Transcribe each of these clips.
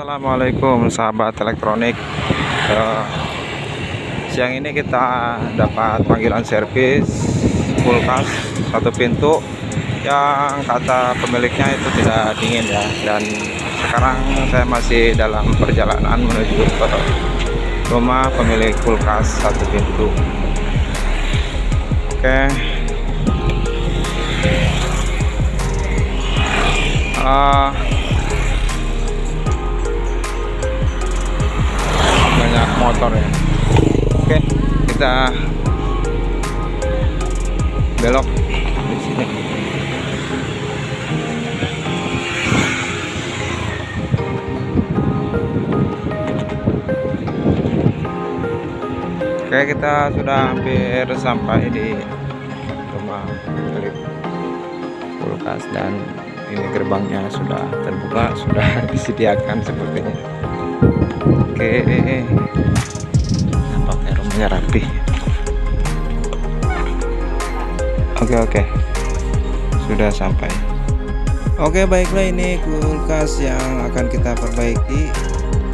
Assalamualaikum sahabat elektronik. Siang ini kita dapat panggilan servis kulkas satu pintu yang kata pemiliknya itu tidak dingin ya, dan sekarang saya masih dalam perjalanan menuju ke rumah pemilik kulkas satu pintu. Oke. Banyak motor ya. Oke, kita belok di sini. Oke, kita sudah hampir sampai di rumah pemilik kulkas dan ini gerbangnya sudah terbuka, sudah disediakan sepertinya. Oke, nampaknya rumahnya rapi. Oke, sudah sampai. Oke, baiklah, ini kulkas yang akan kita perbaiki.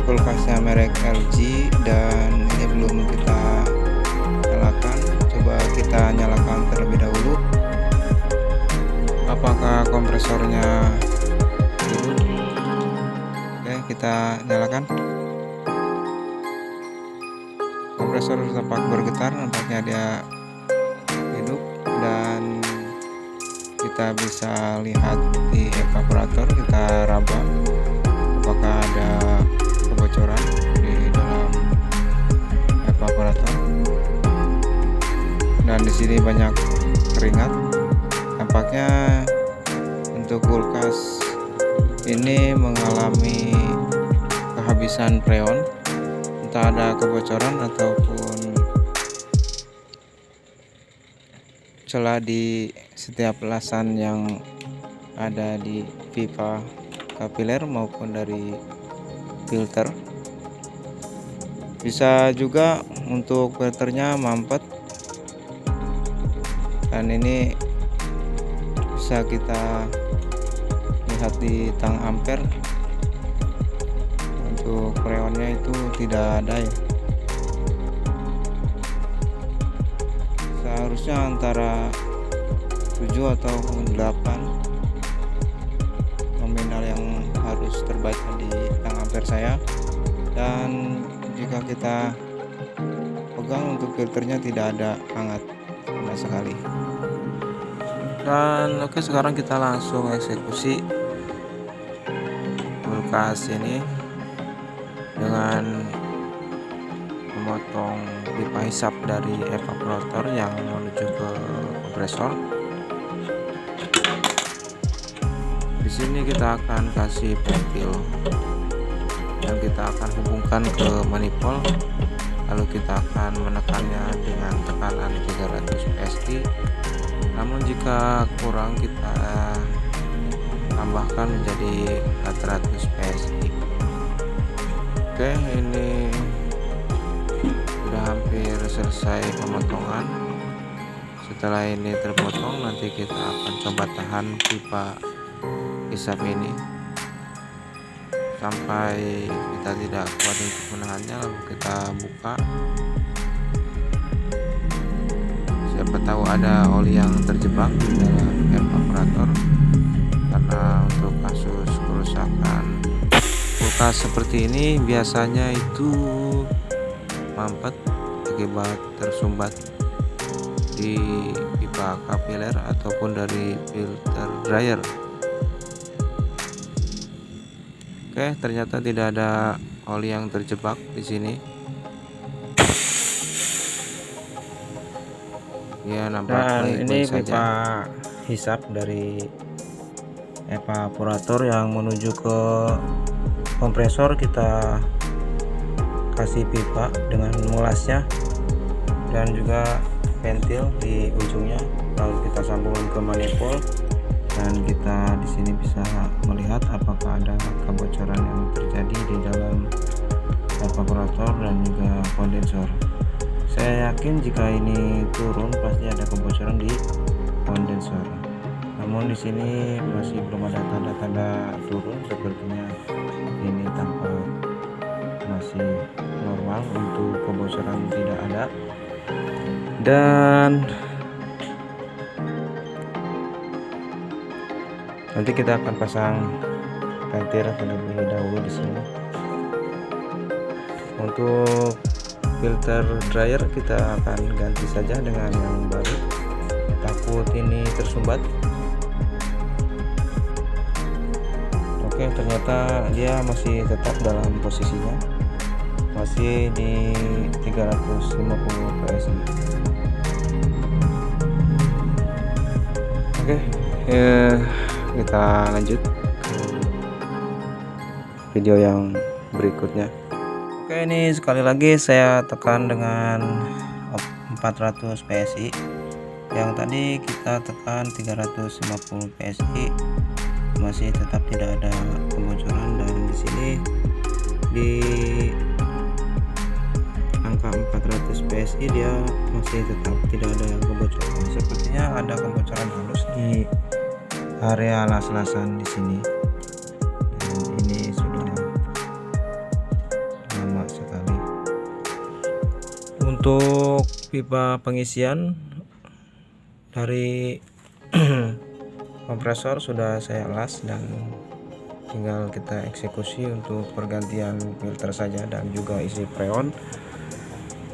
Kulkasnya merek LG dan ini belum kita nyalakan. Coba kita nyalakan terlebih dahulu. Apakah kompresornya hidup? Oke, kita nyalakan. Kompresor tampak bergetar, nampaknya dia hidup, dan kita bisa lihat di evaporator. Kita raba apakah ada kebocoran di dalam evaporator, dan di sini banyak keringat. Tampaknya untuk kulkas ini mengalami kehabisan freon, entah ada kebocoran ataupun celah di setiap lasan yang ada di pipa kapiler maupun dari filter. Bisa juga untuk filternya mampet, dan ini bisa kita lihat di tang ampere. Untuk freonnya itu tidak ada ya, seharusnya antara 7 atau 8 nominal yang harus terbaca di tang ampere saya. Dan jika kita pegang untuk filternya tidak ada hangat sama sekali. Dan oke, sekarang kita langsung eksekusi kulkas ini dengan memotong pipa hisap dari evaporator yang menuju ke kompresor. Di sini kita akan kasih ventil dan kita akan hubungkan ke manifold, lalu kita akan menekannya dengan tekanan 300 PSI. Namun jika kurang kita tambahkan menjadi 400 PSI. Oke, ini sudah hampir selesai pemotongan. Setelah ini terpotong, nanti kita akan coba tahan pipa hisap ini sampai kita tidak kuat untuk menahannya, lalu kita buka. Siapa tahu ada oli yang terjebak di dalam evaporator, karena untuk kasus kerusakan kulkas seperti ini biasanya itu mampet akibat tersumbat di pipa kapiler ataupun dari filter dryer. Oke, ternyata tidak ada oli yang terjebak di sini. Ya, nampak baik-baik saja. Ini pipa hisap dari evaporator yang menuju ke kompresor. Kita kasih pipa dengan melasnya dan juga ventil di ujungnya, lalu kita sambungkan ke manifold, dan kita di sini bisa melihat apakah ada kebocoran yang terjadi di dalam evaporator dan juga kondensor. Saya yakin jika ini turun pasti ada kebocoran di kondensor. Namun di sini masih belum ada tanda-tanda turun, sepertinya ini tampak masih normal, untuk kebocoran tidak ada. Dan nanti kita akan pasang ventil terlebih dahulu di sini. Untuk filter dryer kita akan ganti saja dengan yang baru, takut ini tersumbat. Oke, ternyata dia masih tetap dalam posisinya, masih di 350 PSI. Oke, kita lanjut ke video yang berikutnya. Oke, ini sekali lagi saya tekan dengan 400 PSI. Yang tadi kita tekan 350 PSI, masih tetap tidak ada kebocoran. Dan di sini di angka 400 PSI dia masih tetap tidak ada kebocoran. Sepertinya ada kebocoran halus di area las-lasan di sini. Dan ini sudah lama sekali. Untuk pipa pengisian dari kompresor sudah saya las dan tinggal kita eksekusi untuk pergantian filter saja dan juga isi freon.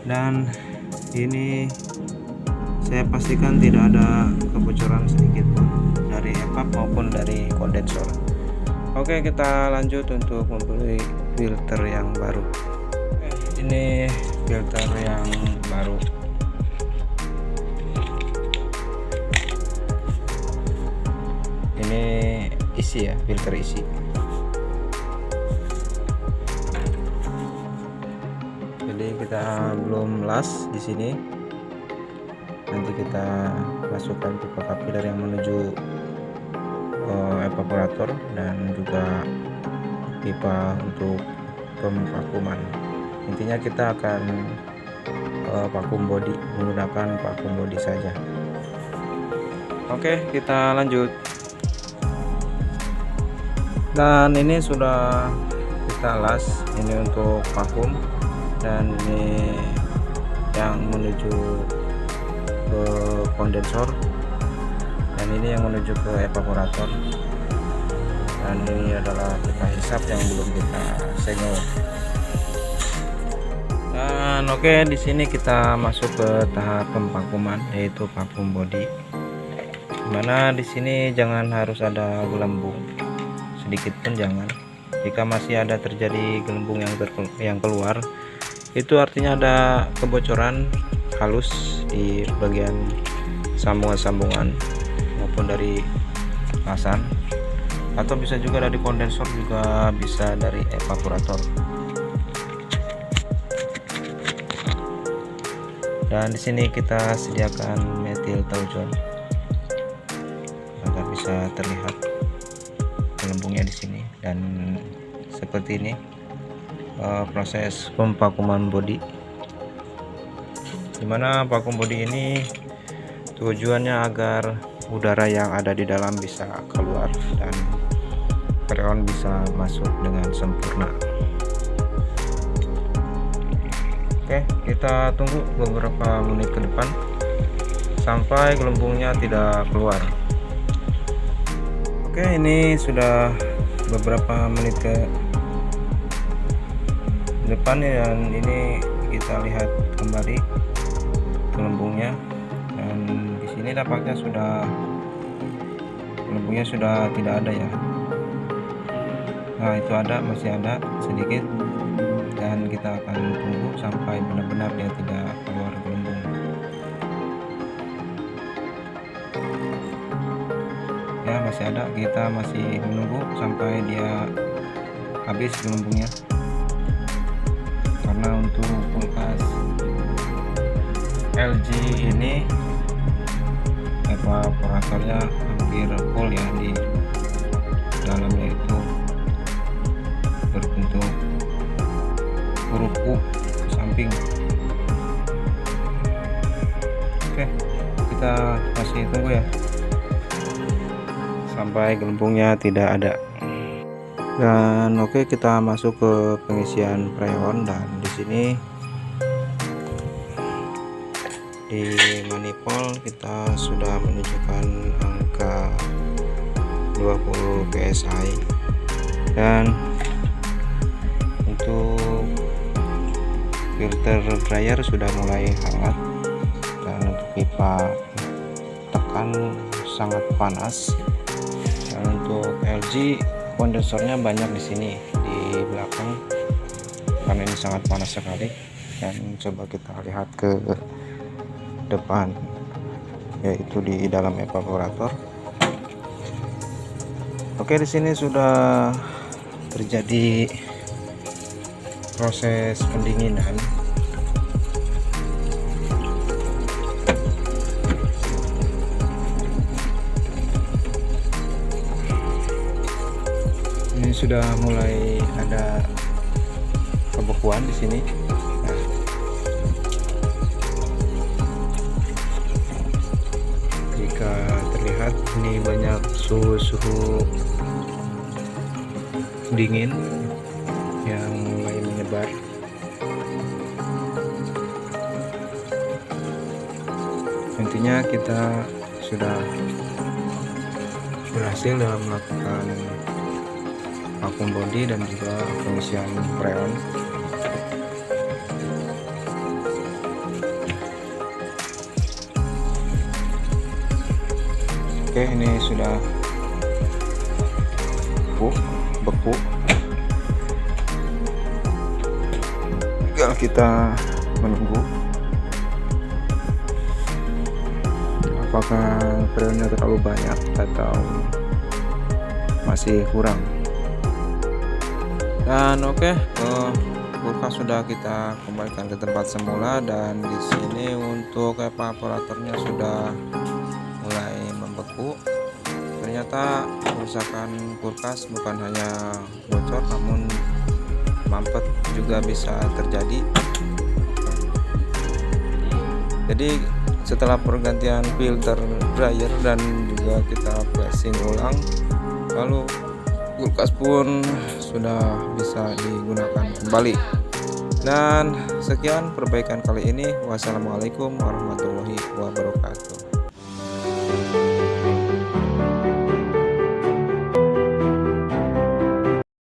Dan ini saya pastikan tidak ada kebocoran sedikit pun dari evap maupun dari kondensor. Oke, kita lanjut untuk membeli filter yang baru. Ini filter yang baru. Ini isi ya, filter isi. Jadi kita belum las di sini. Nanti kita masukkan pipa kapiler yang menuju evaporator dan juga pipa untuk pemvakuman. Intinya kita akan vakum body, menggunakan vakum body saja. Oke, kita lanjut. Dan ini sudah kita las, ini untuk vakum dan ini yang menuju ke kondensor dan ini yang menuju ke evaporator. Dan ini adalah pipa hisap yang belum kita senggol. Dan oke, di sini kita masuk ke tahap pemvakuman, yaitu vakum body. Dimana di sini jangan harus ada gelembung, sedikit pun jangan. Jika masih ada terjadi gelembung yang keluar, itu artinya ada kebocoran halus di bagian sambungan-sambungan maupun dari lasan, atau bisa juga dari kondensor, juga bisa dari evaporator. Dan di sini kita sediakan metil taujon agar bisa terlihat gelembungnya di sini. Dan seperti ini proses pemvakuman body, dimana vakum body ini tujuannya agar udara yang ada di dalam bisa keluar dan freon bisa masuk dengan sempurna. Oke, kita tunggu beberapa menit ke depan sampai gelembungnya tidak keluar. Oke, ini sudah beberapa menit ke depan ya, dan ini kita lihat kembali gelembungnya. Dan di sini tampaknya gelembungnya sudah tidak ada ya. Nah, itu ada, masih ada sedikit, dan kita akan tunggu sampai benar-benar dia tidak keluar gelembung. Ya, masih ada, kita masih menunggu sampai dia habis gelembungnya. Karena untuk kulkas LG ini evaporatornya hampir full ya, di dalamnya itu berbentuk huruf U ke samping. Oke, kita masih tunggu ya sampai gelembungnya tidak ada. Dan oke, kita masuk ke pengisian freon, dan di sini di manifold kita sudah menunjukkan angka 20 psi, dan untuk filter dryer sudah mulai hangat, dan untuk pipa tekan sangat panas. Dan untuk LG kondensornya banyak di sini di belakang karena ini sangat panas sekali. Dan coba kita lihat ke depan, yaitu di dalam evaporator. Oke, di sini sudah terjadi proses pendinginan. Ini sudah mulai ada kebekuan di sini. Nah, jika terlihat ini banyak suhu dingin yang mulai menyebar. Intinya kita sudah berhasil dalam melakukan vacuum body dan juga pengisian freon. Oke, ini sudah beku. Tinggal kita menunggu apakah freonnya terlalu banyak atau masih kurang. Dan oke, kulkas sudah kita kembalikan ke tempat semula, dan di sini untuk evaporatornya sudah mulai membeku. Ternyata kerusakan kulkas bukan hanya bocor, namun mampet juga bisa terjadi. Jadi setelah pergantian filter dryer dan juga kita flashing ulang, lalu kulkas pun sudah bisa digunakan kembali. Dan sekian perbaikan kali ini. Wassalamualaikum warahmatullahi wabarakatuh.